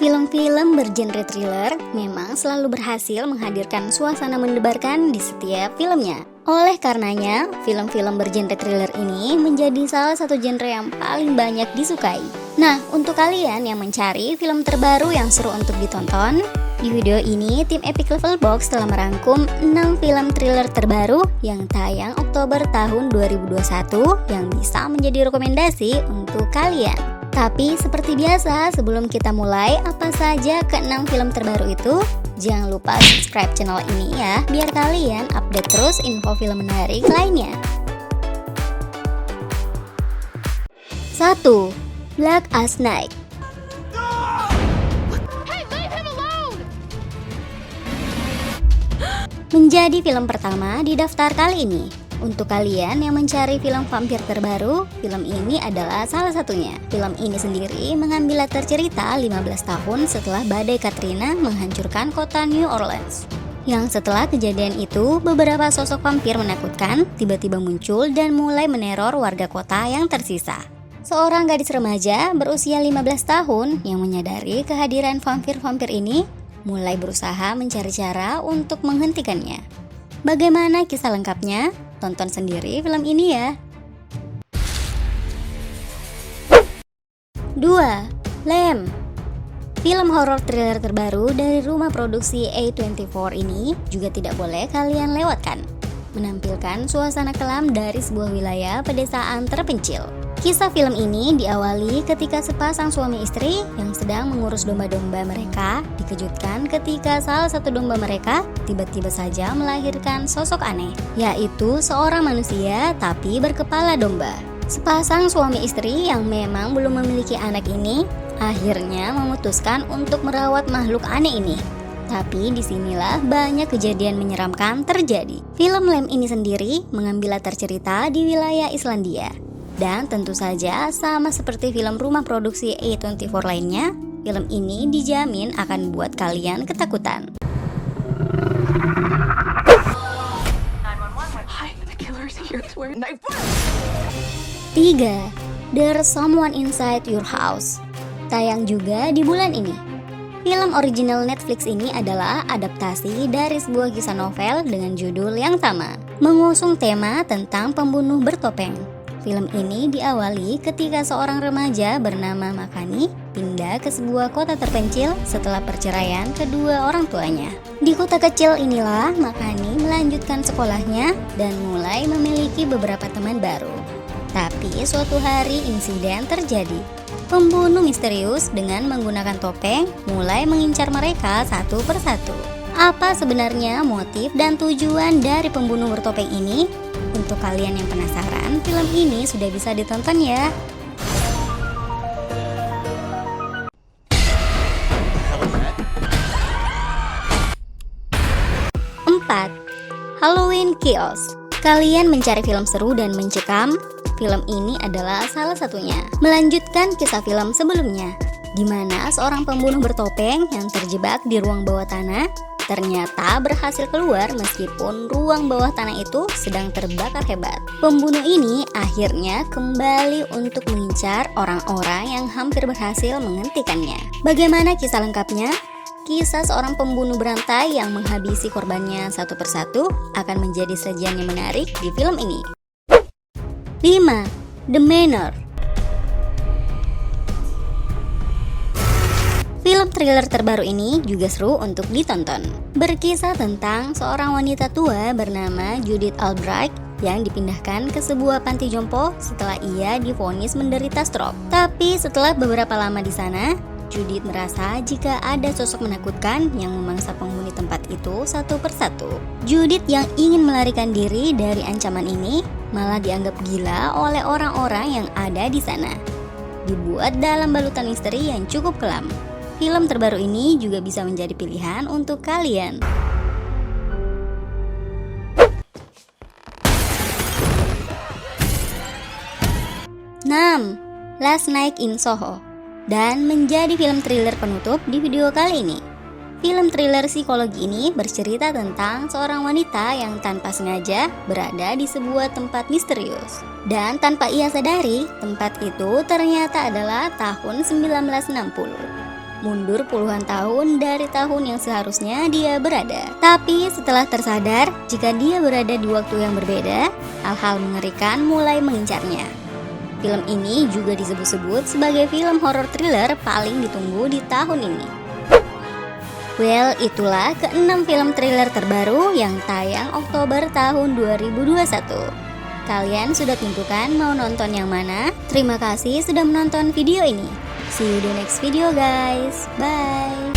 Film-film bergenre thriller memang selalu berhasil menghadirkan suasana mendebarkan di setiap filmnya. Oleh karenanya, film-film bergenre thriller ini menjadi salah satu genre yang paling banyak disukai. Nah, untuk kalian yang mencari film terbaru yang seru untuk ditonton, di video ini tim Epic Level Box telah merangkum 6 film thriller terbaru yang tayang Oktober tahun 2021 yang bisa menjadi rekomendasi untuk kalian. Tapi seperti biasa, sebelum kita mulai apa saja ke-6 film terbaru itu, jangan lupa subscribe channel ini ya, biar kalian update terus info film menarik lainnya. 1. Black as Night. Menjadi film pertama di daftar kali ini. Untuk kalian yang mencari film vampir terbaru, film ini adalah salah satunya. Film ini sendiri mengambil latar cerita 15 tahun setelah badai Katrina menghancurkan kota New Orleans. Yang setelah kejadian itu, beberapa sosok vampir menakutkan tiba-tiba muncul dan mulai meneror warga kota yang tersisa. Seorang gadis remaja berusia 15 tahun yang menyadari kehadiran vampir-vampir ini mulai berusaha mencari cara untuk menghentikannya. Bagaimana kisah lengkapnya? Tonton sendiri film ini ya. 2. Lamb. Film horor thriller terbaru dari rumah produksi A24 ini juga tidak boleh kalian lewatkan. Menampilkan suasana kelam dari sebuah wilayah pedesaan terpencil. Kisah film ini diawali ketika sepasang suami istri yang sedang mengurus domba-domba mereka dikejutkan ketika salah satu domba mereka tiba-tiba saja melahirkan sosok aneh, yaitu seorang manusia tapi berkepala domba. Sepasang suami istri yang memang belum memiliki anak ini akhirnya memutuskan untuk merawat makhluk aneh ini. Tapi disinilah banyak kejadian menyeramkan terjadi. Film Lamb ini sendiri mengambil latar cerita di wilayah Islandia. Dan tentu saja sama seperti film rumah produksi A24 lainnya, film ini dijamin akan buat kalian ketakutan. 3. There's Someone Inside Your House. Tayang juga di bulan ini. Film original Netflix ini adalah adaptasi dari sebuah kisah novel dengan judul yang sama, mengusung tema tentang pembunuh bertopeng. Film ini diawali ketika seorang remaja bernama Makani pindah ke sebuah kota terpencil setelah perceraian kedua orang tuanya. Di kota kecil inilah Makani melanjutkan sekolahnya dan mulai memiliki beberapa teman baru. Tapi suatu hari insiden terjadi. Pembunuh misterius dengan menggunakan topeng mulai mengincar mereka satu persatu. Apa sebenarnya motif dan tujuan dari pembunuh bertopeng ini? Untuk kalian yang penasaran, film ini sudah bisa ditonton ya. 4. Halloween Kills. Kalian mencari film seru dan mencekam? Film ini adalah salah satunya. Melanjutkan kisah film sebelumnya, di mana seorang pembunuh bertopeng yang terjebak di ruang bawah tanah ternyata berhasil keluar meskipun ruang bawah tanah itu sedang terbakar hebat. Pembunuh ini akhirnya kembali untuk mengincar orang-orang yang hampir berhasil menghentikannya. Bagaimana kisah lengkapnya? Kisah seorang pembunuh berantai yang menghabisi korbannya satu persatu akan menjadi sajian yang menarik di film ini. 5. The Manor. Film thriller terbaru ini juga seru untuk ditonton. Berkisah tentang seorang wanita tua bernama Judith Albright yang dipindahkan ke sebuah panti jompo setelah ia divonis menderita stroke. Tapi setelah beberapa lama di sana, Judith merasa jika ada sosok menakutkan yang memangsa penghuni tempat itu satu persatu. Judith yang ingin melarikan diri dari ancaman ini malah dianggap gila oleh orang-orang yang ada di sana. Dibuat dalam balutan misteri yang cukup kelam. Film terbaru ini juga bisa menjadi pilihan untuk kalian. 6. Last Night in Soho. Dan menjadi film thriller penutup di video kali ini. Film thriller psikologi ini bercerita tentang seorang wanita yang tanpa sengaja berada di sebuah tempat misterius. Dan tanpa ia sadari, tempat itu ternyata adalah tahun 1960. mundur puluhan tahun dari tahun yang seharusnya dia berada. Tapi setelah tersadar jika dia berada di waktu yang berbeda, hal-hal mengerikan mulai mengincarnya. Film ini juga disebut-sebut sebagai film horor thriller paling ditunggu di tahun ini. Well, itulah ke-6 film thriller terbaru yang tayang Oktober tahun 2021. Kalian sudah tentukan mau nonton yang mana? Terima kasih sudah menonton video ini. See you the next video guys. Bye.